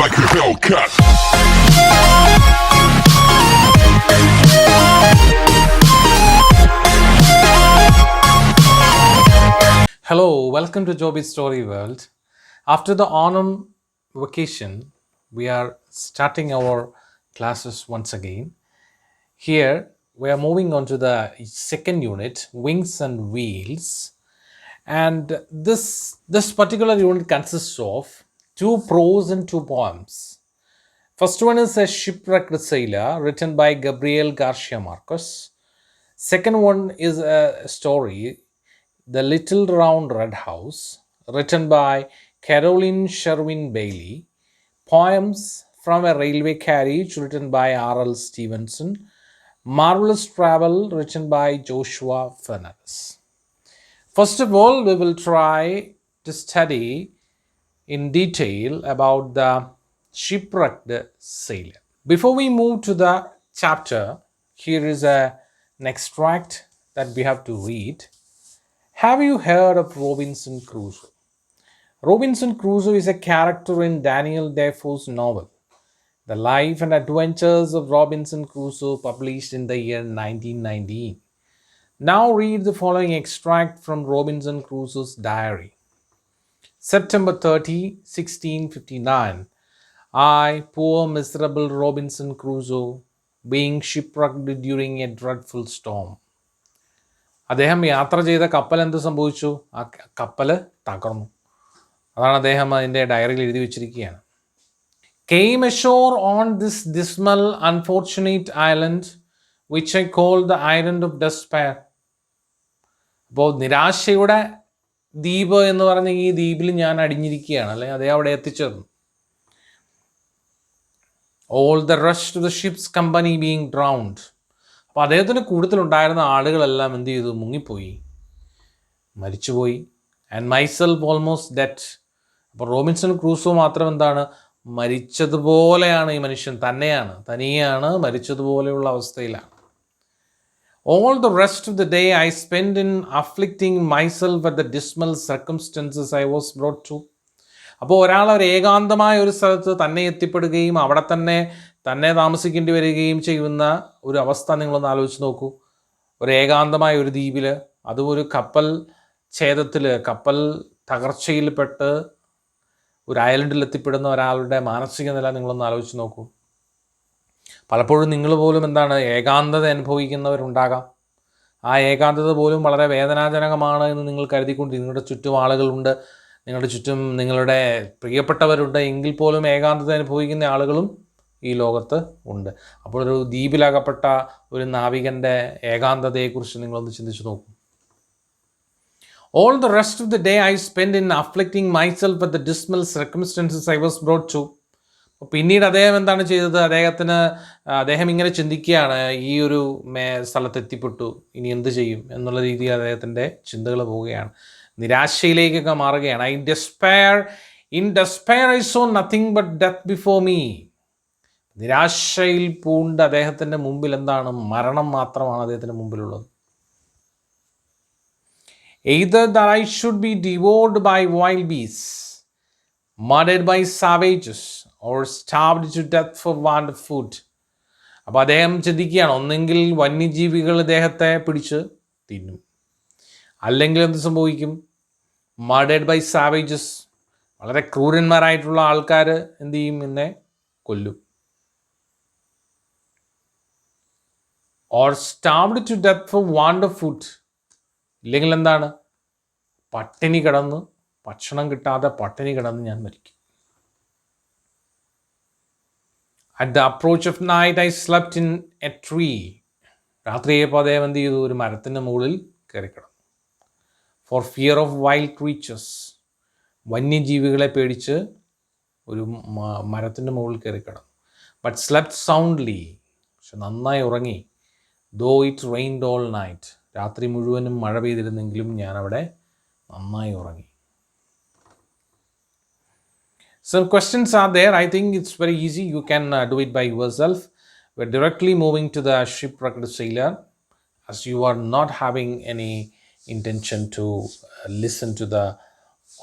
like a Hellcat. Hello, welcome to Joby's Story World. After the autumn vacation, we are starting our classes once again. Here, we are moving on to the second unit, Wings and Wheels. And this particular unit consists of two prose and two poems. First one is a Shipwrecked Sailor, written by Gabriel Garcia Marquez. Second one is a story, The Little Round Red House, written by Caroline Sherwin Bailey. Poems from a Railway Carriage, written by R.L. Stevenson. Marvelous Travel, written by Joshua Fernandez. First of all, we will try to study in detail about the Shipwrecked Sailor. Before we move to the chapter, here is an extract that we have to read. Have you heard of Robinson Crusoe? Robinson Crusoe is a character in Daniel Defoe's novel, The Life and Adventures of Robinson Crusoe, published in the year 1919. Now read the following extract from Robinson Crusoe's diary. September 30, 1659. I, poor miserable Robinson Crusoe, being shipwrecked during a dreadful storm. അദ്ദേഹം യാത്ര ചെയ്ത കപ്പൽ എന്ത് സംഭവിച്ചു? ആ കപ്പൽ തകർന്നു. അതാണ് അദ്ദേഹം അതിൻ്റെ ഡയറിയിൽ എഴുതി വെച്ചിരിക്കുകയാണ്. Came ashore on this dismal, unfortunate island, which I call the island of despair. അപ്പോൾ നിരാശയുടെ ദ്വീപ് എന്ന് പറഞ്ഞ ഈ ദ്വീപിൽ ഞാൻ അടിഞ്ഞിരിക്കുകയാണ്, അല്ലെങ്കിൽ അദ്ദേഹം അവിടെ എത്തിച്ചേർന്നു. All the rest of the ship's company being drowned. അപ്പോൾ അദ്ദേഹത്തിന് കൂടുതലുണ്ടായിരുന്ന ആളുകളെല്ലാം എന്ത് ചെയ്തു? മുങ്ങിപ്പോയി, മരിച്ചുപോയി. And myself almost dead. അപ്പോൾ റോബിൻസൺ ക്രൂസോ മാത്രം എന്താണ്? മരിച്ചതുപോലെയാണ്. ഈ മനുഷ്യൻ തനിയാണ് മരിച്ചതുപോലെയുള്ള അവസ്ഥയിലാണ്. All the rest of the day I spent in afflicting myself at the dismal circumstances I was brought to. അപ്പോൾ ഒരാൾ ഒരു ഏകാന്തമായ ഒരു സ്ഥലത്ത് തന്നെ എത്തിപ്പെടുകയും അവിടെ തന്നെ താമസിക്കേണ്ടി വരികയും ചെയ്യുന്ന ഒരു അവസ്ഥ നിങ്ങളൊന്ന് ആലോചിച്ച് നോക്കൂ. ഒരു ഏകാന്തമായ ഒരു ദ്വീപിൽ, അതും ഒരു കപ്പൽ ഛേദത്തിൽ, കപ്പൽ തകർച്ചയിൽപ്പെട്ട് ഒരു ഐലൻഡിൽ എത്തിപ്പെടുന്ന ഒരാളുടെ മാനസിക നില നിങ്ങളൊന്ന് ആലോചിച്ച് നോക്കൂ. പലപ്പോഴും നിങ്ങൾ പോലും എന്താണ് ഏകാന്തത അനുഭവിക്കുന്നവരുണ്ടാകാം. ആ ഏകാന്തത പോലും വളരെ വേദനാജനകമാണ് എന്ന് നിങ്ങൾ കരുതിക്കൊണ്ട് നിങ്ങളുടെ ചുറ്റും ആളുകളുണ്ട്, നിങ്ങളുടെ ചുറ്റും നിങ്ങളുടെ പ്രിയപ്പെട്ടവരുണ്ട്, എങ്കിൽ പോലും ഏകാന്തത അനുഭവിക്കുന്ന ആളുകളും ഈ ലോകത്ത് ഉണ്ട്. അപ്പോൾ ഒരു ദ്വീപിലകപ്പെട്ട ഒരു നാവികൻ്റെ ഏകാന്തതയെക്കുറിച്ച് നിങ്ങളൊന്ന് ചിന്തിച്ചു നോക്കൂ. All the rest of the day I spent in afflicting myself at the dismal circumstances I was brought to. പിന്നീട് അദ്ദേഹം എന്താണ് ചെയ്തത്? അദ്ദേഹം ഇങ്ങനെ ചിന്തിക്കുകയാണ്, ഈ ഒരു സ്ഥലത്ത് എത്തിപ്പെട്ടു, ഇനി എന്ത് ചെയ്യും എന്നുള്ള രീതിയിൽ അദ്ദേഹത്തിൻ്റെ ചിന്തകൾ പോവുകയാണ്, നിരാശയിലേക്കൊക്കെ മാറുകയാണ്. In despair I saw nothing but death before me. നിരാശയിൽ പൂണ്ട് അദ്ദേഹത്തിൻ്റെ മുമ്പിൽ എന്താണ്? മരണം മാത്രമാണ് അദ്ദേഹത്തിൻ്റെ മുമ്പിലുള്ളത്. Either that I should be devoured by wild beasts, murdered by savages, or starved to death for want of food. അപ്പോൾ അദ്ദേഹം ചിന്തിക്കുകയാണ്, ഒന്നെങ്കിൽ വന്യജീവികൾ അദ്ദേഹത്തെ പിടിച്ച് തിന്നും, അല്ലെങ്കിൽ എന്ത് സംഭവിക്കും? മർഡേഡ് ബൈ സാവേജസ്, വളരെ ക്രൂരന്മാരായിട്ടുള്ള ആൾക്കാർ എന്ത് ചെയ്യും? എന്നെ കൊല്ലും. Or starved to death for want of food, ഇല്ലെങ്കിൽ എന്താണ്? പട്ടിണി കിടന്ന്, ഭക്ഷണം കിട്ടാതെ പട്ടിണി കിടന്ന് ഞാൻ മരിക്കും. At the approach of night I slept in a tree. രാത്രിയായപ്പോൾ അദ്ദേഹം എന്ത് ചെയ്തു? ഒരു മരത്തിൻ്റെ മുകളിൽ കയറി കിടന്നു. For fear of wild creatures, വന്യജീവികളെ പേടിച്ച് ഒരു മരത്തിൻ്റെ മുകളിൽ കയറി കിടന്നു. But slept soundly, പക്ഷെ നന്നായി ഉറങ്ങി. Though it rained all night, രാത്രി മുഴുവനും മഴ പെയ്തിരുന്നെങ്കിലും ഞാൻ അവിടെ നന്നായി ഉറങ്ങി. Some questions are there. I think it's very easy. You can do it by yourself. We're directly moving to the Shipwrecked Sailor, as you are not having any intention to listen to the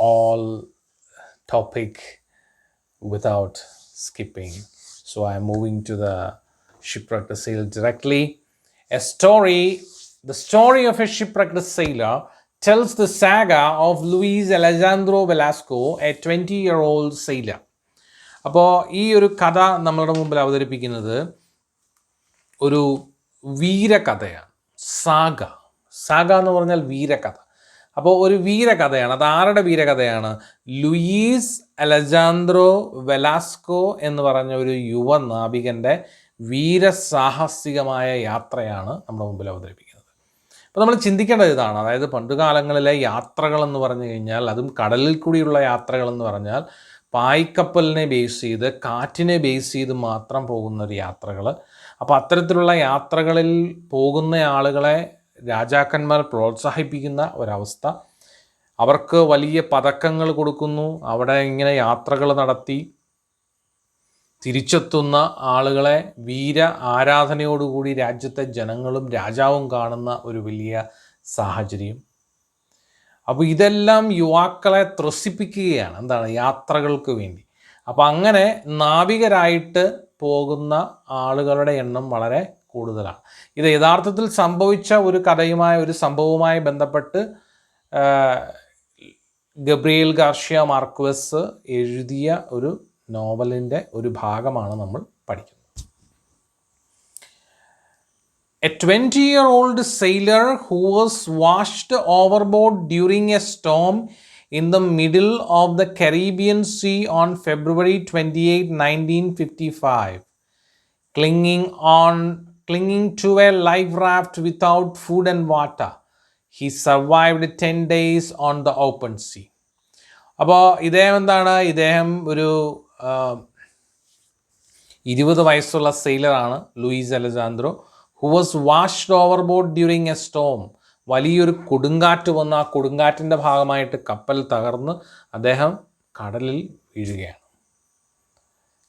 all topic without skipping. So I'm moving to the shipwrecked sailor directly. The story of a shipwrecked sailor tells the saga of Luis Alejandro Velasco, a 20-year-old sailor. അപ്പോൾ ഈ ഒരു കഥ നമ്മളുടെ മുമ്പിൽ അവതരിപ്പിക്കുന്നത് ഒരു വീരകഥയാണ്. Saga എന്ന് പറഞ്ഞാൽ വീരകഥ. അപ്പോൾ ഒരു വീരകഥയാണ്. അത് ആരുടെ വീരകഥയാണ്? ലൂയിസ് അലജാൻഡ്രോ വെലാസ്കോ എന്ന് പറഞ്ഞ ഒരു യുവ നാവികൻ്റെ വീരസാഹസികമായ യാത്രയാണ് നമ്മുടെ മുമ്പിൽ അവതരിപ്പിക്കുന്നത്. അപ്പോൾ നമ്മൾ ചിന്തിക്കേണ്ടത് ഇതാണ്. അതായത് പണ്ടുകാലങ്ങളിലെ യാത്രകളെന്ന് പറഞ്ഞു കഴിഞ്ഞാൽ, അതും കടലിൽ കൂടിയുള്ള യാത്രകളെന്ന് പറഞ്ഞാൽ പായ്ക്കപ്പലിനെ ബേസ് ചെയ്ത്, കാറ്റിനെ ബേസ് ചെയ്ത് മാത്രം പോകുന്ന ഒരു യാത്രകൾ. അപ്പോൾ അത്തരത്തിലുള്ള യാത്രകളിൽ പോകുന്ന ആളുകളെ രാജാക്കന്മാർ പ്രോത്സാഹിപ്പിക്കുന്ന ഒരവസ്ഥ. അവർക്ക് വലിയ പതക്കങ്ങൾ കൊടുക്കുന്നു. അവിടെ ഇങ്ങനെ യാത്രകൾ നടത്തി തിരിച്ചെത്തുന്ന ആളുകളെ വീര ആരാധനയോടുകൂടി രാജ്യത്തെ ജനങ്ങളും രാജാവും കാണുന്ന ഒരു വലിയ സാഹചര്യം. അപ്പോൾ ഇതെല്ലാം യുവാക്കളെ ത്രസിപ്പിക്കുകയാണ്. എന്താണ്? യാത്രകൾക്ക് വേണ്ടി. അപ്പോൾ അങ്ങനെ നാവികരായിട്ട് പോകുന്ന ആളുകളുടെ എണ്ണം വളരെ കൂടുതലാണ്. ഇത് യഥാർത്ഥത്തിൽ സംഭവിച്ച ഒരു കഥയുമായ, ഒരു സംഭവവുമായി ബന്ധപ്പെട്ട് ഗബ്രിയേൽ ഗാർഷ്യ മാർക്വസ് എഴുതിയ ഒരു നോവലിൻ്റെ ഒരു ഭാഗമാണ് നമ്മൾ പഠിക്കുന്നത്. A 20-year-old sailor who was washed overboard during a storm in the middle of the Caribbean Sea on February 28, 1955, clinging to a life raft without food and water. He survived 10 days on the open sea. അപ്പോൾ ഇദ്ദേഹം ഒരു 20 വയസ്സുള്ള സെയിലറാണ് Luis Alejandro. Who was washed overboard during a storm. വലിയൊരു കൊടുങ്കാറ്റ് വന്ന് ആ കൊടുങ്കാറ്റിൻ്റെ ഭാഗമായിട്ട് കപ്പൽ തകർന്ന് അദ്ദേഹം കടലിൽ വീഴുകയാണ്.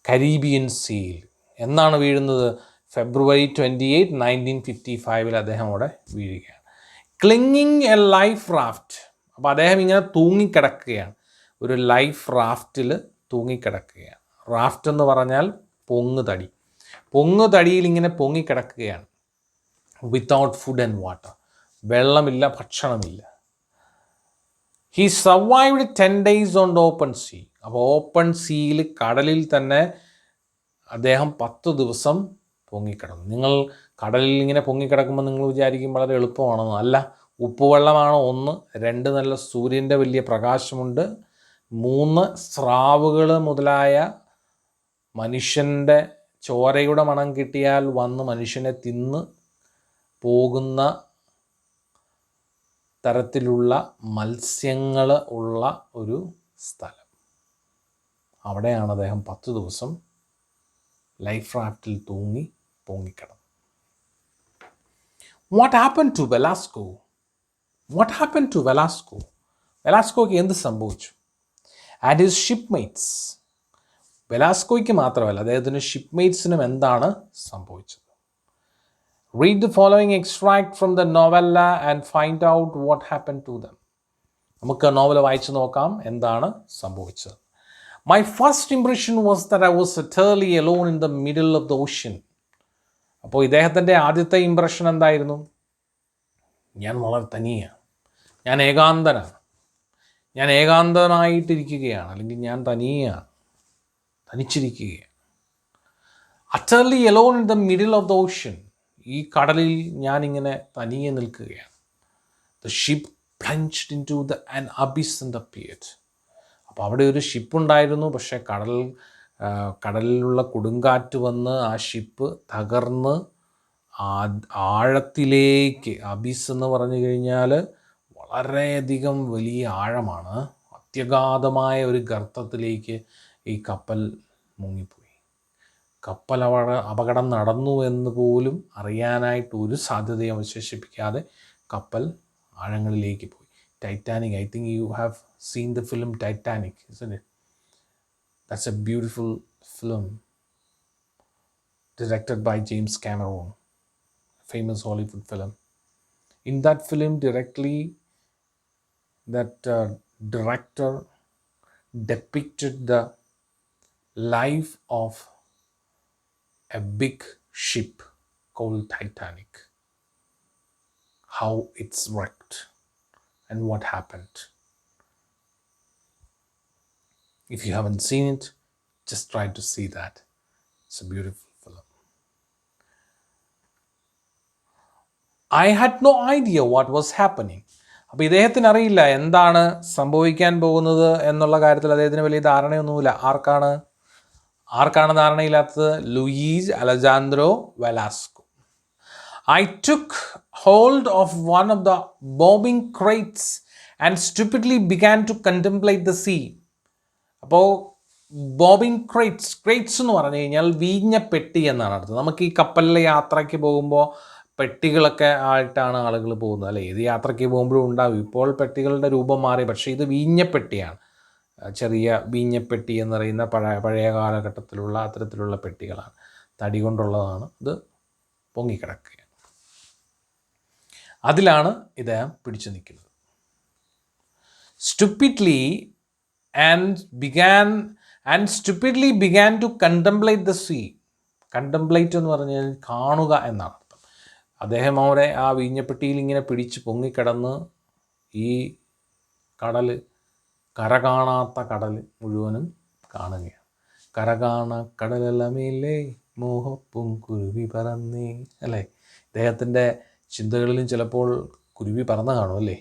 കരീബിയൻ സീയിൽ. എന്നാണ് വീഴുന്നത്? ഫെബ്രുവരി 28, 1955 അദ്ദേഹം അവിടെ വീഴുകയാണ്. Clinging A life raft. അപ്പോൾ അദ്ദേഹം ഇങ്ങനെ തൂങ്ങിക്കിടക്കുകയാണ്. ഒരു ലൈഫ് റാഫ്റ്റിൽ തൂങ്ങിക്കിടക്കുകയാണ്. റാഫ്റ്റ് എന്ന് പറഞ്ഞാൽ പൊങ്ങുതടി. പൊങ്ങുതടിയിൽ ഇങ്ങനെ പൊങ്ങിക്കിടക്കുകയാണ്. Without food and water. വെള്ളമില്ല, ഭക്ഷണമില്ല. He survived 10 days on the open sea. അപ്പോൾ ഓപ്പൺ സീയിൽ, കടലിൽ തന്നെ അദ്ദേഹം 10 ദിവസം പൊങ്ങിക്കിടന്നു. നിങ്ങൾ കടലിൽ ഇങ്ങനെ പൊങ്ങിക്കിടക്കുമ്പോൾ നിങ്ങൾ വിചാരിക്കും വളരെ എളുപ്പമാണെന്ന്. അല്ല. ഉപ്പുവെള്ളമാണ് 1, 2 നല്ല സൂര്യൻ്റെ വലിയ പ്രകാശമുണ്ട്, 3 സ്രാവുകൾ മുതലായ മനുഷ്യൻ്റെ ചോരയുടെ മണം കിട്ടിയാൽ വന്ന് മനുഷ്യനെ തിന്ന് പോകുന്ന തരത്തിലുള്ള മത്സ്യങ്ങൾ ഉള്ള ഒരു സ്ഥലം. അവിടെയാണ് അദ്ദേഹം 10 ദിവസം ലൈഫ് റാഫ്റ്റിൽ പൊങ്ങിക്കിടന്നു. What happen to Velasco? വെലാസ്കോയ്ക്ക് എന്ത് സംഭവിച്ചു? And his ഷിപ്പ്മേറ്റ്സ്. വെലാസ്കോയ്ക്ക് മാത്രമല്ല, അദ്ദേഹത്തിൻ്റെ ഷിപ്പ്മേറ്റ്സിനും എന്താണ് സംഭവിച്ചത്? Read the following extract from the novella and find out what happened to them. നമുക്ക് നോവൽ വായിച്ചു നോക്കാം എന്താണ് സംഭവിച്ചത്. My first impression was that I was utterly alone in the middle of the ocean. അപ്പോൾ ഇദ്ദേഹത്തിൻ്റെ ആദ്യത്തെ ഇംപ്രഷൻ എന്തായിരുന്നു? ഞാൻ വളരെ തനിയാണ്, ഞാൻ ഏകാന്തനായിട്ടിരിക്കുകയാണ്, അല്ലെങ്കിൽ ഞാൻ തനിച്ചിരിക്കുകയാണ്. Utterly alone in the middle of the ocean. ഈ കടലിൽ ഞാനിങ്ങനെ തനിയെ നിൽക്കുകയാണ്. The ship plunged into an abyss and appeared. അപ്പോൾ അവിടെ ഒരു ഷിപ്പുണ്ടായിരുന്നു. പക്ഷേ കടലിലുള്ള കൊടുങ്കാറ്റ് വന്ന് ആ ഷിപ്പ് തകർന്ന് ആഴത്തിലേക്ക്, അബിസ് എന്ന് പറഞ്ഞു കഴിഞ്ഞാൽ വളരെയധികം വലിയ ആഴമാണ്, അത്യഗാധമായ ഒരു ഗർത്തത്തിലേക്ക് ഈ കപ്പൽ മുങ്ങിപ്പോയി. കപ്പൽ അപകടം നടന്നു എന്ന് പോലും അറിയാനായിട്ട് ഒരു സാധ്യതയും അവശേഷിപ്പിക്കാതെ കപ്പൽ ആഴങ്ങളിലേക്ക് പോയി. Titanic, I think you have seen the film Titanic, isn't it? That's a beautiful film directed by James Cameron, famous Hollywood film. In that film, that director depicted the life of a big ship called Titanic, how it's wrecked and what happened. If you haven't seen it, just try to see that. It's a beautiful film. I had no idea what was happening. അപ്പോൾ ഇദ്ദേഹത്തിന് അറിയില്ല എന്താണ് സംഭവിക്കാൻ പോകുന്നത് എന്നുള്ള കാര്യത്തിൽ അദ്ദേഹത്തിന് വലിയ ധാരണയൊന്നുമില്ല. ആർക്കാണ് ധാരണയില്ലാത്തത്? Luis Alejandro Velasco. I took hold of one of the bobbing crates and stupidly began to contemplate the sea. അപ്പോൾ ബോബിങ് ക്രേറ്റ്സ് എന്ന് പറഞ്ഞു കഴിഞ്ഞാൽ വീഞ്ഞ പെട്ടി എന്നാണ് അർത്ഥം. നമുക്ക് ഈ കപ്പലിലെ യാത്രയ്ക്ക് പോകുമ്പോൾ പെട്ടികളൊക്കെ ആയിട്ടാണ് ആളുകൾ പോകുന്നത്, അല്ലേ? ഏത് യാത്രയ്ക്ക് പോകുമ്പോഴും ഉണ്ടാവും. ഇപ്പോൾ പെട്ടികളുടെ രൂപം മാറി, പക്ഷേ ഇത് വീഞ്ഞപ്പെട്ടിയാണ്. ചെറിയ വീഞ്ഞപ്പെട്ടി എന്ന് പറയുന്ന പഴയ കാലഘട്ടത്തിലുള്ള അത്തരത്തിലുള്ള പെട്ടികളാണ്. തടി കൊണ്ടുള്ളതാണ്. ഇത് പൊങ്ങിക്കിടക്കുകയാണ്. അതിലാണ് ഇദ്ദേഹം പിടിച്ചു നിൽക്കുന്നത്. stupidly began to contemplate the sea. contemplate എന്ന് പറഞ്ഞാൽ കാണുക എന്നാണ് അർത്ഥം. അദ്ദേഹം അവരെ ആ വീഞ്ഞപ്പെട്ടിയിൽ ഇങ്ങനെ പിടിച്ച് പൊങ്ങിക്കിടന്ന് ഈ കര കാണാത്ത കടൽ മുഴുവനും കാണുകയാണ്. കര കാണാ കടലമേലേ മോഹപ്പും കുരുവി പറന്നേ, അല്ലേ? ഇദ്ദേഹത്തിൻ്റെ ചിന്തകളിലും ചിലപ്പോൾ കുരുവി പറന്ന് കാണും, അല്ലേ?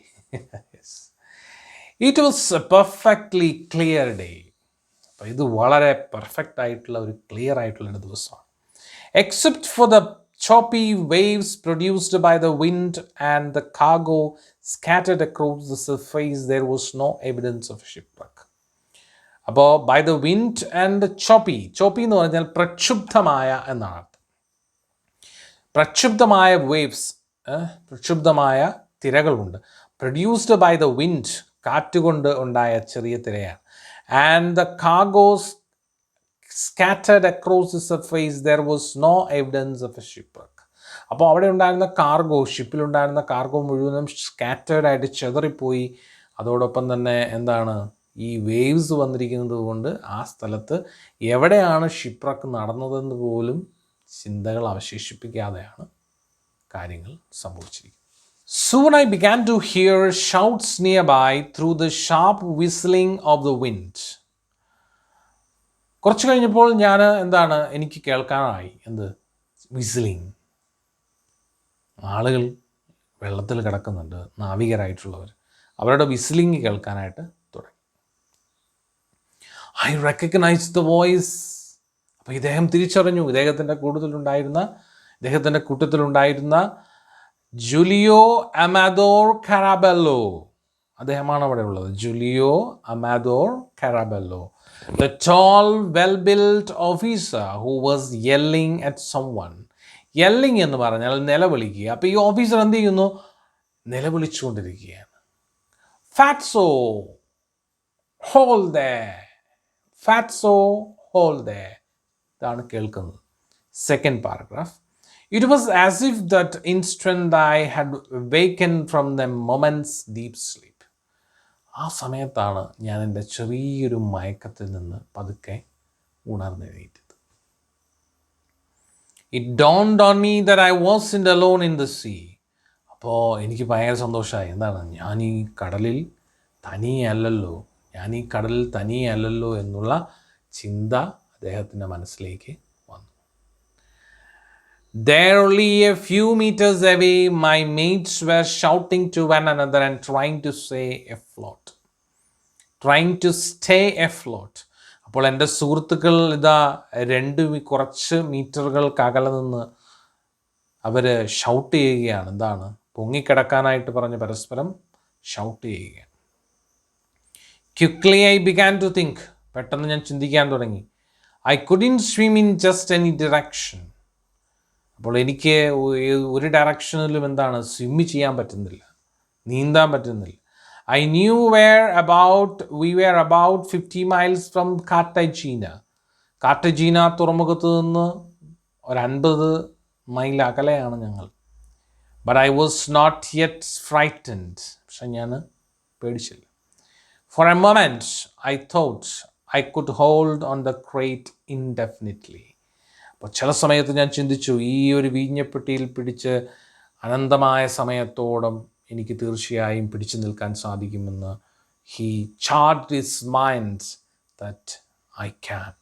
It was a perfectly clear day. അപ്പോൾ ഇത് വളരെ പെർഫെക്റ്റ് ആയിട്ടുള്ള ഒരു ക്ലിയർ ആയിട്ടുള്ള ഒരു ദിവസമാണ്. Except for the choppy waves produced by the wind and the cargo scattered across the surface, there was no evidence of shipwreck. അപ്പോൾ by the wind and choppy എന്ന് പറഞ്ഞാൽ പ്രക്ഷുബ്ധമായ എന്നാണ് അർത്ഥം. പ്രക്ഷുബ്ധമായ വേവ്സ്, പ്രക്ഷുബ്ധമായ തിരകളുണ്ട്. പ്രൊഡ്യൂസ്ഡ് ബൈ ദ വിൻഡ്, കാറ്റുകൊണ്ട് ഉണ്ടായ ചെറിയ തിരയാണ്. And the cargos scattered across the surface, there was no evidence of a shipwreck. അപ്പോൾ അവിടെ ഉണ്ടായിരുന്ന ഷിപ്പിലുണ്ടായിരുന്ന കാർഗോ മുഴുവനും സ്കാറ്റേഡ് ആയിട്ട് ചെതറിപ്പോയി. അതോടൊപ്പം തന്നെ എന്താണ്, ഈ വേവ്സ് വന്നിരിക്കുന്നത് കൊണ്ട് ആ സ്ഥലത്ത് എവിടെയാണ് ഷിപ്പ്‌റെക്ക് നടന്നതെന്ന് പോലും ചിന്തകൾ അവശേഷിപ്പിക്കാതെയാണ് കാര്യങ്ങൾ സംഭവിച്ചിരിക്കുന്നത്. Soon I began to hear shouts nearby through the sharp whistling of the wind. കുറച്ച് കഴിഞ്ഞപ്പോൾ എനിക്ക് കേൾക്കാനായി വിസിലിംഗ്. ആളുകൾ വെള്ളത്തിൽ കിടക്കുന്നുണ്ട്, നാവികരായിട്ടുള്ളവർ. അവരുടെ വിസിലിംഗ് കേൾക്കാനായിട്ട് തുടങ്ങി. I recognized the voice. അപ്പോൾ ഇദ്ദേഹം തിരിച്ചറിഞ്ഞു. ഇദ്ദേഹത്തിൻ്റെ കൂട്ടത്തിലുണ്ടായിരുന്ന ജൂലിയോ അമാദോർ കാരാബെല്ലോ, അദ്ദേഹമാണ് അവിടെ ഉള്ളത്. Julio Amador Caraballo, the tall well-built officer who was yelling at someone. yelling എന്ന് പറഞ്ഞാൽ നിലവിളിക്കുക. അപ്പോൾ ഈ ഓഫീസർ എന്ത് ചെയ്യുന്നു? നിലവിളിച്ചുകൊണ്ടിരിക്കുകയാണ്. ഫാറ്റ്സോ hold there, ഫാറ്റ്സോ hold there. ഇതാണ് കേൾക്കുന്നത്. Second paragraph. It was as if that instant I had awakened from the moment's deep sleep. ആ സമയത്താണ് ഞാൻ എൻ്റെ ചെറിയൊരു മയക്കത്തിൽ നിന്ന് പതുക്കെ ഉണർന്നെഴുന്നേറ്റത്. It dawned on me that I wasn't alone in the sea. അപ്പോൾ എനിക്ക് ഭയങ്കര സന്തോഷമായി. ഞാൻ ഈ കടലിൽ തനിയല്ലല്ലോ എന്നുള്ള ചിന്ത അദ്ദേഹത്തിൻ്റെ മനസ്സിലേക്ക് വന്നു. There only a few meters away, my mates were shouting to one another and trying to stay afloat. അപ്പോൾ എൻ്റെ സുഹൃത്തുക്കൾ കുറച്ച് മീറ്ററുകൾക്കകലെ നിന്ന് അവർ ഷൗട്ട് ചെയ്യുകയാണ്. പൊങ്ങിക്കിടക്കാനായിട്ട് പറഞ്ഞ് പരസ്പരം ഷൗട്ട് ചെയ്യുകയാണ്. Quickly I began to think. പെട്ടെന്ന് ഞാൻ ചിന്തിക്കാൻ തുടങ്ങി. I couldn't swim in just any direction. അപ്പോൾ എനിക്ക് ഒരു ഡയറക്ഷനിലും സ്വിമ്മ് ചെയ്യാൻ പറ്റുന്നില്ല, നീന്താൻ പറ്റുന്നില്ല. I knew we were about 50 miles from Cartagena തുറമുഖത്ത് നിന്ന് ഒരു 50 മൈൽ അകലെയാണ് ഞങ്ങൾ. But I was not yet frightened. പക്ഷെ ഞാൻ പേടിച്ചില്ല. For a moment I thought I could hold on the crate indefinitely. അപ്പോൾ ചില സമയത്ത് ഞാൻ ചിന്തിച്ചു, ഈ ഒരു വീഞ്ഞപ്പെട്ടിയിൽ പിടിച്ച് അനന്തമായ സമയത്തോളം എനിക്ക് തീർച്ചയായും പിടിച്ചു നിൽക്കാൻ സാധിക്കുമെന്ന്. He charged his mind that I can.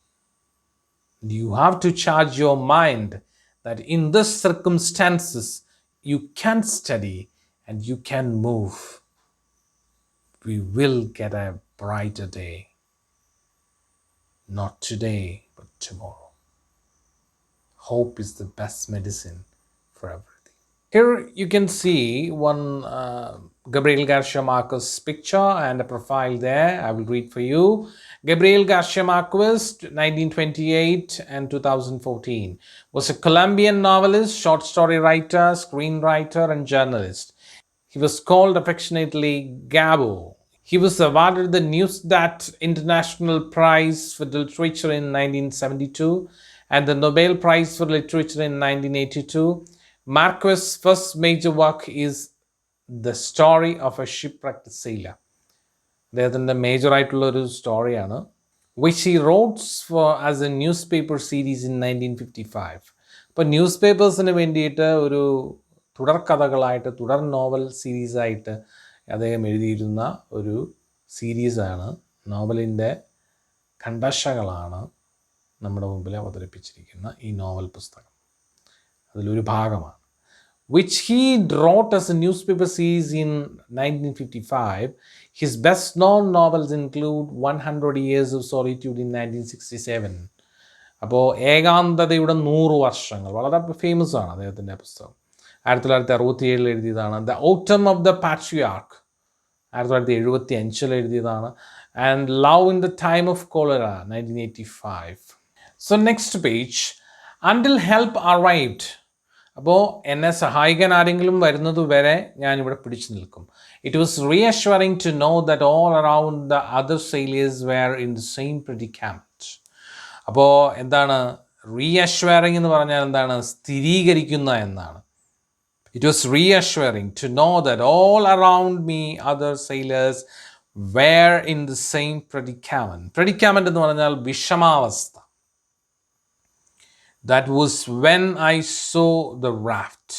You have to charge your mind that in this circumstances you can study and you can move. We will get a brighter day. Not today, but tomorrow. Hope is the best medicine for everything. Here you can see one Gabriel Garcia Marquez picture and a profile there. I will read for you. Gabriel Garcia Marquez, 1928 and 2014, was a Colombian novelist, short story writer, screenwriter, and journalist. He was called affectionately Gabo. He was awarded the Neustadt International Prize for Literature in 1972 and the Nobel Prize for Literature in 1982. Marquez's first major work is The Story of a Shipwrecked Sailor. അദ്ദേഹത്തിൻ്റെ മേജറായിട്ടുള്ളൊരു സ്റ്റോറിയാണ്, which he wrote for as a newspaper series in 1955. അപ്പോൾ news പേപ്പേഴ്സിന് വേണ്ടിയിട്ട് ഒരു തുടർക്കഥകളായിട്ട്, തുടർ novel സീരീസായിട്ട് അദ്ദേഹം എഴുതിയിരുന്ന ഒരു സീരീസാണ്, നോവലിൻ്റെ ഖണ്ഡശകളാണ് നമ്മുടെ മുമ്പിൽ അവതരിപ്പിച്ചിരിക്കുന്ന ഈ നോവൽ പുസ്തകം. അതിലൊരു ഭാഗമാണ്, which he wrote as a newspaper series in 1955. His best-known novels include 100 Years of Solitude in 1967. അപ്പോൾ ഏകാന്തതയുടെ 100 വർഷങ്ങൾ വളരെ ഫേമസ് ആണ് അദ്ദേഹത്തിൻ്റെ പുസ്തകം. 1967 എഴുതിയതാണ്. The autumn of the patriarch 1975 എഴുതിയതാണ്. And love in the time of cholera 1985. So next page, until help arrived. അപ്പോൾ എന്നെ സഹായിക്കാൻ ആരെങ്കിലും വരുന്നത് വരെ ഞാനിവിടെ പിടിച്ചു നിൽക്കും. It was reassuring to know that all around the other sailors were in the same predicament. അപ്പോൾ എന്താണ് റീഅഷ്വറിംഗ് എന്ന് പറഞ്ഞാൽ? എന്താണ്? സ്ഥിരീകരിക്കുന്ന എന്നാണ്. It was reassuring to know that all around me other sailors were in the same predicament. Predicament എന്ന് പറഞ്ഞാൽ വിഷമാവസ്ഥ. That was when I saw the raft.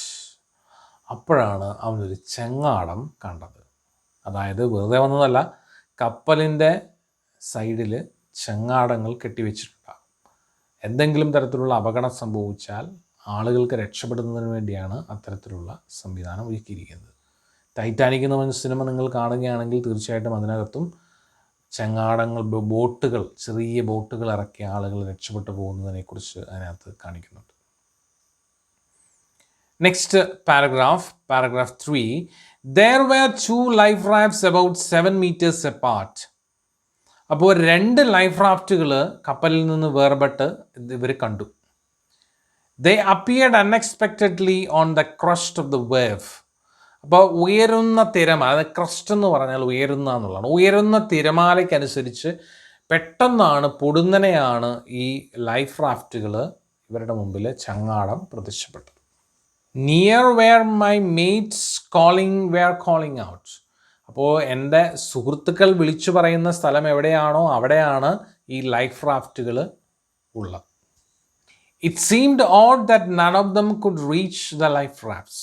അപ്പോഴാണ് അവനൊരു ചെങ്ങാടം കണ്ടത്. അതായത് വെറുതെ വന്നതല്ല, കപ്പലിൻ്റെ സൈഡിൽ ചെങ്ങാടങ്ങൾ കെട്ടിവെച്ചിട്ടുണ്ടാകും. എന്തെങ്കിലും തരത്തിലുള്ള അപകടം സംഭവിച്ചാൽ ആളുകൾക്ക് രക്ഷപ്പെടുന്നതിന് വേണ്ടിയാണ് അത്തരത്തിലുള്ള സംവിധാനം ഒരുക്കിയിരിക്കുന്നത്. ടൈറ്റാനിക് എന്ന് പറഞ്ഞ സിനിമ നിങ്ങൾ കാണുകയാണെങ്കിൽ തീർച്ചയായിട്ടും അതിനകത്തും ചെങ്ങാടങ്ങൾ, ബോട്ടുകൾ, ചെറിയ ബോട്ടുകൾ ഇറക്കിയ ആളുകൾ രക്ഷപ്പെട്ടു പോകുന്നതിനെക്കുറിച്ച് അതിനകത്ത് കാണിക്കുന്നുണ്ട്. Next paragraph 3. There were 2 life rafts about 7 meters apart. അപ്പോൾ 2 ലൈഫ് റാഫ്റ്റുകൾ കപ്പലിൽ നിന്ന് വേർപെട്ട് ഇവർ കണ്ടു. They appeared unexpectedly on the crest of the wave. അപ്പോൾ ഉയരുന്ന തിരമാല, ക്രസ്റ്റ് എന്ന് പറഞ്ഞാൽ ഉയരുന്ന എന്നുള്ളതാണ്. ഉയരുന്ന തിരമാലയ്ക്കനുസരിച്ച് പെട്ടെന്നാണ്, പൊടുന്നനെയാണ് ഈ ലൈഫ് റാഫ്റ്റുകൾ ഇവരുടെ മുമ്പിൽ ചങ്ങാടം പ്രത്യക്ഷപ്പെട്ടത്. Near where my mates calling out. അപ്പോൾ എൻ്റെ സുഹൃത്തുക്കൾ വിളിച്ചു പറയുന്ന സ്ഥലം എവിടെയാണോ അവിടെയാണ് ഈ ലൈഫ് റാഫ്റ്റുകൾ ഉള്ളത്. It seemed odd that none of them could reach the life rafts.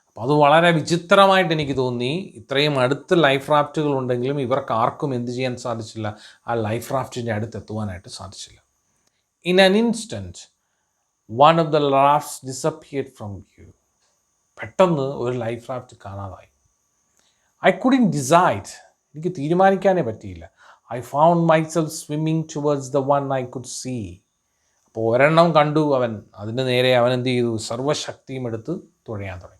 അപ്പോൾ അത് വളരെ വിചിത്രമായിട്ട് എനിക്ക് തോന്നി. ഇത്രയും അടുത്ത് ലൈഫ് റാഫ്റ്റുകൾ ഉണ്ടെങ്കിലും ഇവർക്ക് ആർക്കും എന്ത് ചെയ്യാൻ സാധിച്ചില്ല? ആ ലൈഫ് റാഫ്റ്റിൻ്റെ അടുത്ത് എത്തുവാനായിട്ട് സാധിച്ചില്ല. In an instant, one of the rafts disappeared from view. പെട്ടെന്ന് ഒരു ലൈഫ് റാഫ്റ്റ് കാണാതായി. I couldn't decide. എനിക്ക് തീരുമാനിക്കാനേ പറ്റിയില്ല. I found myself swimming towards the one I could see. അപ്പോൾ ഒരെണ്ണം കണ്ടു അവൻ, അതിന് നേരെ അവൻ എന്ത് ചെയ്തു? സർവശക്തിയും എടുത്ത് തുഴയാൻ തുടങ്ങി.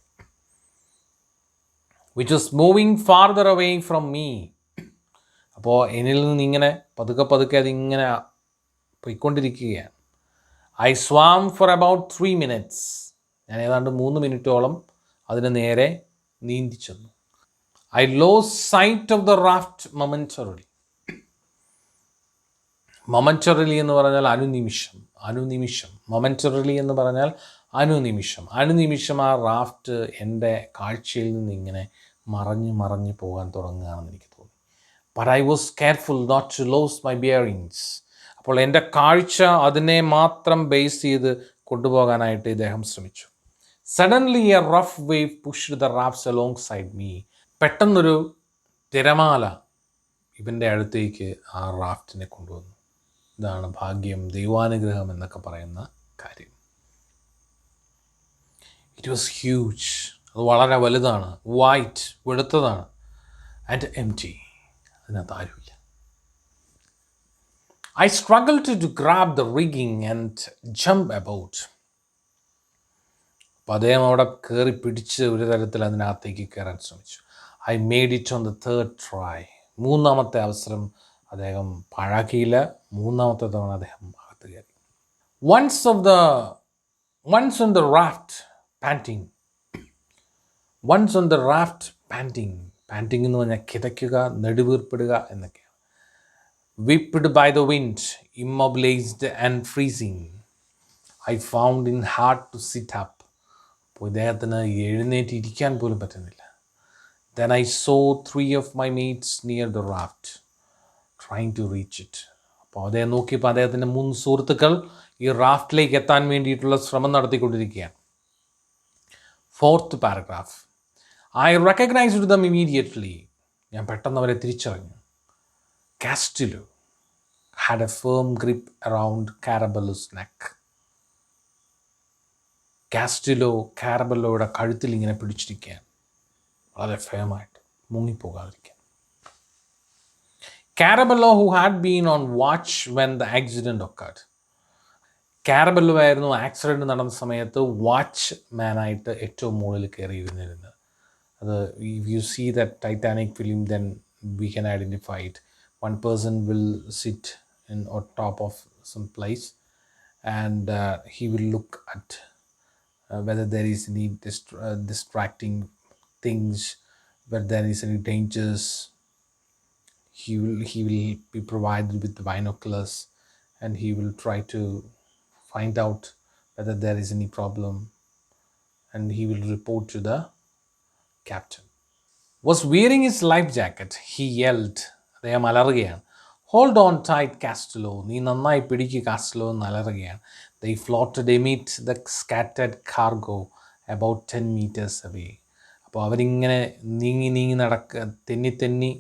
Which was moving farther away from me. അപ്പോൾ എന്നിൽ നിന്ന് ഇങ്ങനെ പതുക്കെ അതിങ്ങനെ പോയിക്കൊണ്ടിരിക്കുകയാണ്. I swam for about 3 minutes. ഞാൻ ഏതാണ്ട് 3 മിനിറ്റോളം അതിന് നേരെ നീന്തി ചെന്നു. I lost sight of the raft momentarily. മൊമെൻ്ററിലി എന്ന് പറഞ്ഞാൽ അനുനിമിഷം. മൊമെൻ്ററിലി എന്ന് പറഞ്ഞാൽ അനുനിമിഷം ആ റാഫ്റ്റ് എൻ്റെ കാഴ്ചയിൽ നിന്ന് ഇങ്ങനെ മറഞ്ഞു പോകാൻ തുടങ്ങുകയാണെന്ന് എനിക്ക് തോന്നി. but I was careful not to lose my bearings. അപ്പോൾ എൻ്റെ കാഴ്ച അതിനെ മാത്രം ബേസ് ചെയ്ത് കൊണ്ടുപോകാനായിട്ട് ഇദ്ദേഹം ശ്രമിച്ചു. Suddenly a rough wave pushed the rafts alongside me. പെട്ടെന്നൊരു തിരമാല ഇവൻ്റെ അടുത്തേക്ക് ആ റാഫ്റ്റിനെ കൊണ്ടുവന്നു. ഇതാണ് ഭാഗ്യം, ദൈവാനുഗ്രഹം എന്നൊക്കെ പറയുന്ന കാര്യം. It was huge. അത് വളരെ വലുതാണ്, വൈറ്റ്, വെളുത്തതാണ്, ആൻഡ് എംപ്റ്റി. അതിനകത്ത് ആരുമില്ല. I struggled to grab the rigging and jump about. അപ്പോൾ അദ്ദേഹം അവിടെ കയറി പിടിച്ച് ഒരു തരത്തിൽ അതിനകത്തേക്ക് കയറാൻ ശ്രമിച്ചു. I made it on the third try. മൂന്നാമത്തെ അവസരം അദ്ദേഹം പാഴാക്കിയില്ല. മൂന്നാമത്തെ തവണ അദ്ദേഹം അകത്ത് കയറി. Once on the raft panting. Once on the raft panting. Panting എന്ന് പറഞ്ഞാൽ കിതയ്ക്കുക, നെടുവീർപ്പിടുക എന്നൊക്കെയാണ്. Whipped by the wind, immobilized and freezing, I found it hard to sit up. അപ്പോൾ ഇദ്ദേഹത്തിന് എഴുന്നേറ്റ് ഇരിക്കാൻ പോലും പറ്റുന്നില്ല. Then I saw 3 of my mates near the raft, trying to reach it. അപ്പോൾ അദ്ദേഹം നോക്കിയപ്പോൾ അദ്ദേഹത്തിൻ്റെ 3 സുഹൃത്തുക്കൾ ഈ റാഫ്റ്റിലേക്ക് എത്താൻ വേണ്ടിയിട്ടുള്ള ശ്രമം നടത്തിക്കൊണ്ടിരിക്കുകയാണ്. 4th paragraph. I recognized them immediately. ഞാൻ പെട്ടെന്ന് അവരെ തിരിച്ചറിഞ്ഞു. Castillo had a firm grip around Caraballo's neck. കാസ്റ്റിലോ കാരബല്ലോയുടെ കഴുത്തിൽ ഇങ്ങനെ പിടിച്ചിരിക്കുകയാണ്, വളരെ ഫേമായിട്ട്, മുങ്ങിപ്പോകാതിരിക്കാൻ. കാരബല്ലോ who had been on watch when the accident occurred. കാരബല്ലോ ആയിരുന്നു ആക്സിഡൻറ്റ് നടന്ന സമയത്ത് വാച്ച് മാനായിട്ട് ഏറ്റവും മുകളിൽ കയറി ഇരുന്നിരുന്നത്. അത് if you see that Titanic film, then we can identify it. One person will sit on top of some place and he will look at whether there is any distracting things, whether there is any dangers. He will be provided with the binoculars and he will try to find out whether there is any problem and he will report to the captain. Was wearing his life jacket. He yelled. അദ്ദേഹം അലറുകയാണ്. Hold on tight, Castello. നീ നന്നായി പിടിക്കുക കാസ്റ്റലോ എന്ന് അലറുകയാണ്. They floated amid the scattered cargo about 10 meters away. അപ്പോൾ അവരിങ്ങനെ നീങ്ങി തെന്നി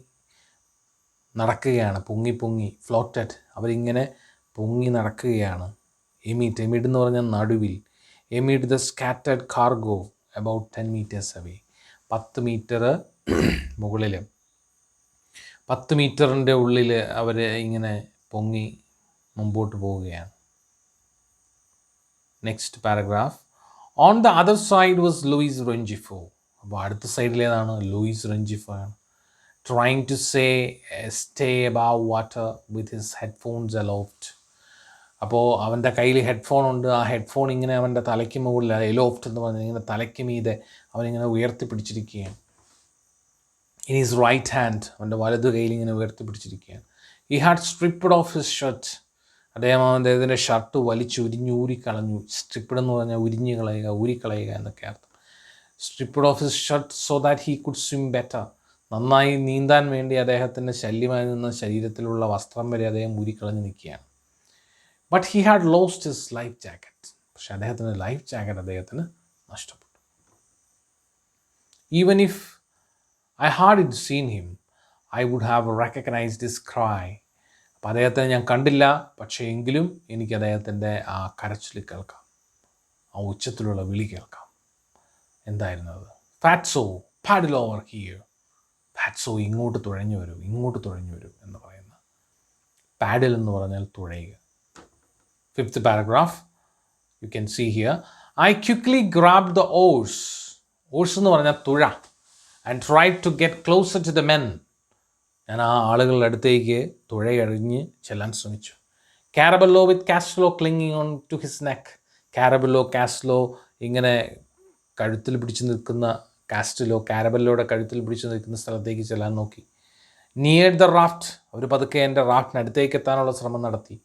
നടക്കുകയാണ്, പൊങ്ങി ഫ്ലോറ്റഡ്. അവരിങ്ങനെ പൊങ്ങി നടക്കുകയാണ്. എമിഡ് എന്ന് പറഞ്ഞാൽ നടുവിൽ. Amid the scattered cargo about 10 meters away. 10 metre മുകളിൽ, 10 മീറ്ററിൻ്റെ ഉള്ളിൽ അവർ ഇങ്ങനെ പൊങ്ങി മുമ്പോട്ട് പോവുകയാണ്. Next paragraph. On the other side was Luis Rengifo. അപ്പോൾ അടുത്ത സൈഡിലേതാണ് ലൂയിസ് റെഞ്ചിഫോ ആണ്. Trying to stay above water with his headphones aloft. അപ്പോൾ അവൻ്റെ കയ്യിൽ ഹെഡ്ഫോൺ ഉണ്ട്. ആ ഹെഡ്ഫോൺ ഇങ്ങനെ അവൻ്റെ തലയ്ക്ക് മുകളിൽ, എലോഫ്റ്റ് എന്ന് പറഞ്ഞാൽ ഇങ്ങനെ തലയ്ക്ക് മീതെ അവനിങ്ങനെ ഉയർത്തി പിടിച്ചിരിക്കുകയാണ്. ഇൻ ഹിസ് റൈറ്റ് ഹാൻഡ്, അവൻ്റെ വലതു കയ്യിൽ ഇങ്ങനെ ഉയർത്തി പിടിച്ചിരിക്കുകയാണ്. He had stripped off his shirt. അദ്ദേഹം അദ്ദേഹത്തിൻ്റെ ഷർട്ട് ഊരിക്കളഞ്ഞു. സ്ട്രിപ്പ്ഡ് എന്ന് പറഞ്ഞാൽ ഊരിക്കളയുക എന്നൊക്കെ അർത്ഥം. Stripped off his shirt so that he could swim better. നന്നായി നീന്താൻ വേണ്ടി അദ്ദേഹത്തിൻ്റെ ശല്യമായി നിന്ന ശരീരത്തിലുള്ള വസ്ത്രം വരെ അദ്ദേഹം ഊരിക്കളഞ്ഞ് നിൽക്കുകയാണ്. But he had lost his life jacket. പക്ഷെ അദ്ദേഹത്തിൻ്റെ ലൈഫ് ജാക്കറ്റ് അദ്ദേഹത്തിന് നഷ്ടപ്പെട്ടു. Even if I had it seen him, I would have recognised his cry. അപ്പം അദ്ദേഹത്തെ ഞാൻ കണ്ടില്ല, പക്ഷേ എങ്കിലും എനിക്ക് അദ്ദേഹത്തിൻ്റെ ആ കരച്ചിൽ കേൾക്കാം, ആ ഉച്ചത്തിലുള്ള വിളി കേൾക്കാം. എന്തായിരുന്നു അത്? ഫാറ്റ്സോ പാഡിൽ ഓവർ ഹിയർ. ഫാറ്റ്സോ ഇങ്ങോട്ട് തുഴഞ്ഞു വരൂ എന്ന് പറയുന്ന. പാഡിൽ എന്ന് പറഞ്ഞാൽ തുഴയുക. 5th paragraph, you can see here. I quickly grabbed the oars. Oars എന്ന് പറഞ്ഞാൽ തുഴ. And tried to get closer to the men. ഞാൻ ആ ആളുകളുടെ അടുത്തേക്ക് തുഴയഴിഞ്ഞ് ചെല്ലാൻ ശ്രമിച്ചു. Caraballo with Castillo clinging on to his neck. Castillo ഇങ്ങനെ കഴുത്തിൽ പിടിച്ച് നിൽക്കുന്ന കാരബല്ലോയുടെ കഴുത്തിൽ പിടിച്ച് നിൽക്കുന്ന സ്ഥലത്തേക്ക് ചെല്ലാൻ നോക്കി. Near the raft. അവർ പതുക്കെ എൻ്റെ റാഫ്റ്റിനടുത്തേക്ക് എത്താനുള്ള ശ്രമം നടത്തി.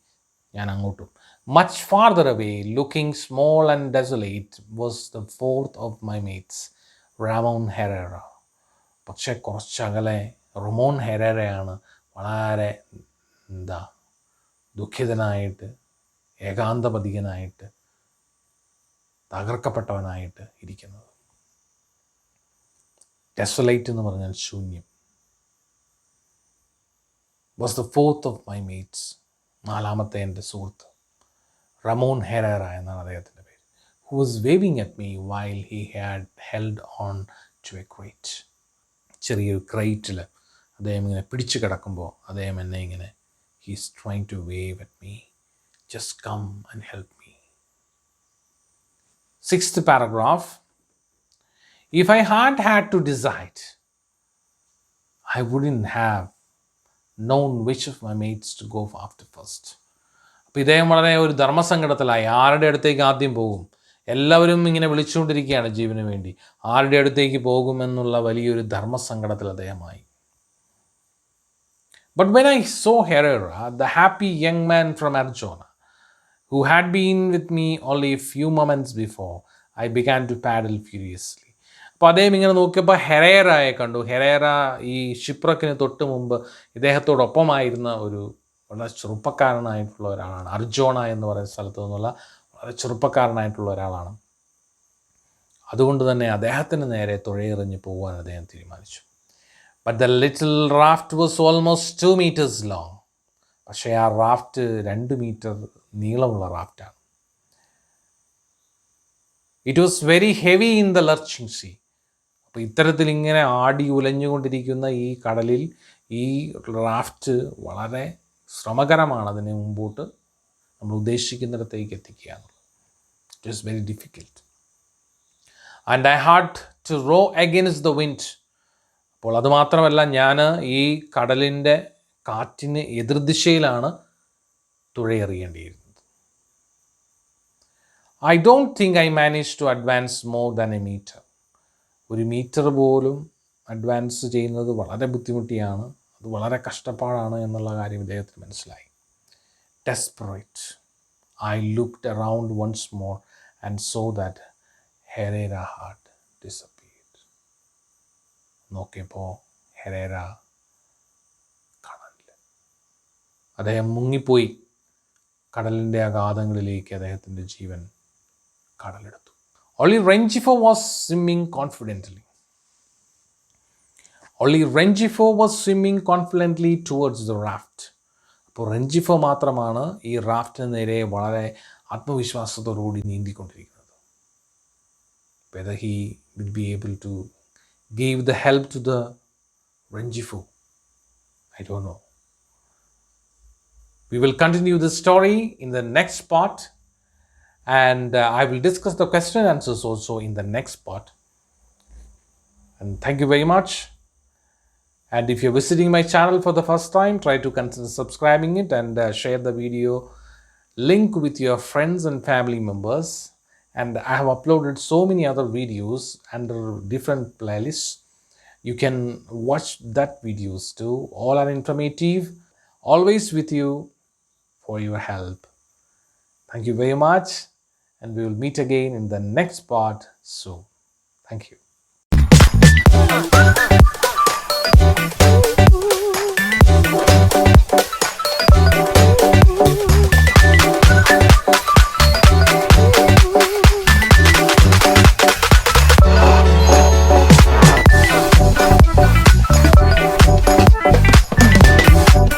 ഞാൻ അങ്ങോട്ടും. Much farther away, looking small and desolate, was the 4th of my mates, Ramon Herrera. പക്ഷേ കുറച്ചകലെ റൊമോൺ ഹെറേറയാണ് വളരെ എന്താ ദുഃഖിതനായിട്ട്, ഏകാന്തപതികനായിട്ട്, തകർക്കപ്പെട്ടവനായിട്ട് ഇരിക്കുന്നത്. ഡെസൊലേറ്റ് എന്ന് പറഞ്ഞാൽ ശൂന്യം. Was the fourth of my mates. 4ാമത്തെ എൻ്റെ സുഹൃത്ത് റമോൺ ഹെറേറ എന്നാണ് അദ്ദേഹത്തിൻ്റെ പേര്. Who was waving at me while he had held on to a crate. ചെറിയൊരു ക്രേറ്റിൽ അദ്ദേഹം ഇങ്ങനെ പിടിച്ചു കിടക്കുമ്പോൾ അദ്ദേഹം എന്നെ ഇങ്ങനെ he's trying to wave at me, just come and help me. 6th paragraph. If I had had to decide, I wouldn't have known which of my mates to go after first. അപ്പോൾ ഇദ്ദേഹം വളരെ ഒരു ധർമ്മസങ്കടത്തിലായി. ആരുടെ അടുത്തേക്ക് ആദ്യം പോകും? എല്ലാവരും ഇങ്ങനെ വിളിച്ചുകൊണ്ടിരിക്കുകയാണ് ജീവന് വേണ്ടി. ആരുടെ അടുത്തേക്ക് പോകുമെന്നുള്ള വലിയൊരു ധർമ്മസങ്കടത്തിൽ അദ്ദേഹമായി. But when I saw Herrera, the happy young man from Arizona, who had been with me only a few moments before, I began to paddle furiously. അപ്പോൾ അദ്ദേഹം ഇങ്ങനെ നോക്കിയപ്പോൾ ഹെറേറയെ കണ്ടു. ഹെറേറ ഈ ഷിപ്രക്കിന് തൊട്ട് മുമ്പ് ഇദ്ദേഹത്തോടൊപ്പമായിരുന്ന ഒരു വളരെ ചെറുപ്പക്കാരനായിട്ടുള്ള ഒരാളാണ്. അർജോണ എന്ന് പറയുന്ന സ്ഥലത്തു നിന്നുള്ള വളരെ ചെറുപ്പക്കാരനായിട്ടുള്ള ഒരാളാണ്. അതുകൊണ്ട് തന്നെ അദ്ദേഹത്തിന് നേരെ തുഴയെറിഞ്ഞ് പോകാൻ അദ്ദേഹം തീരുമാനിച്ചു. But the little raft was almost 2 meters long. പക്ഷേ ആ റാഫ്റ്റ് 2 മീറ്റർ നീളമുള്ള റാഫ്റ്റാണ്. It was very heavy in the lurching sea. അപ്പോൾ ഇത്തരത്തിൽ ഇങ്ങനെ ആടി ഉലഞ്ഞുകൊണ്ടിരിക്കുന്ന ഈ കടലിൽ ഈ റാഫ്റ്റ് വളരെ ശ്രമകരമാണ് അതിനെ മുമ്പോട്ട് നമ്മൾ ഉദ്ദേശിക്കുന്നിടത്തേക്ക് എത്തിക്കുക എന്നുള്ളത്. It is very difficult. And I had to row against the wind. അപ്പോൾ അതുമാത്രമല്ല, ഞാൻ ഈ കടലിൻ്റെ കാറ്റിന് എതിർദിശയിലാണ് തുഴയെറിയേണ്ടിയിരുന്നത്. I don't think I managed to advance more than a meter. 1 metre പോലും അഡ്വാൻസ് ചെയ്യുന്നത് വളരെ ബുദ്ധിമുട്ടിയാണ്, അത് വളരെ കഷ്ടപ്പാടാണ് എന്നുള്ള കാര്യം ഇദ്ദേഹത്തിന് മനസ്സിലായി. Desperate, I looked around once more and saw that Herrera had disappeared. നോക്കിയപ്പോൾ ഹെറേറ കാണാനില്ല. അദ്ദേഹം മുങ്ങിപ്പോയി. കടലിൻ്റെ അഗാധങ്ങളിലേക്ക് അദ്ദേഹത്തിൻ്റെ ജീവൻ കടലെടുത്തു. Only Rengifo was swimming confidently. Towards the raft. അപ്പോൾ റെഞ്ചിഫോ മാത്രമാണ് ഈ റാഫ്റ്റിന് നേരെ വളരെ ആത്മവിശ്വാസത്തോടുകൂടി നീന്തിക്കൊണ്ടിരിക്കുന്നത്. Whether he will be able to give the help to the Rengifo, I don't know. We will continue this story in the next part. And I will discuss the question and answers also in the next part. And thank you very much. And if you're visiting my channel for the first time, try to consider subscribing it and share the video link with your friends and family members. And I have uploaded so many other videos under different playlists. You can watch that videos too. All are informative. Always with you for your help. Thank you very much. And we will meet again in the next part soon. Thank you.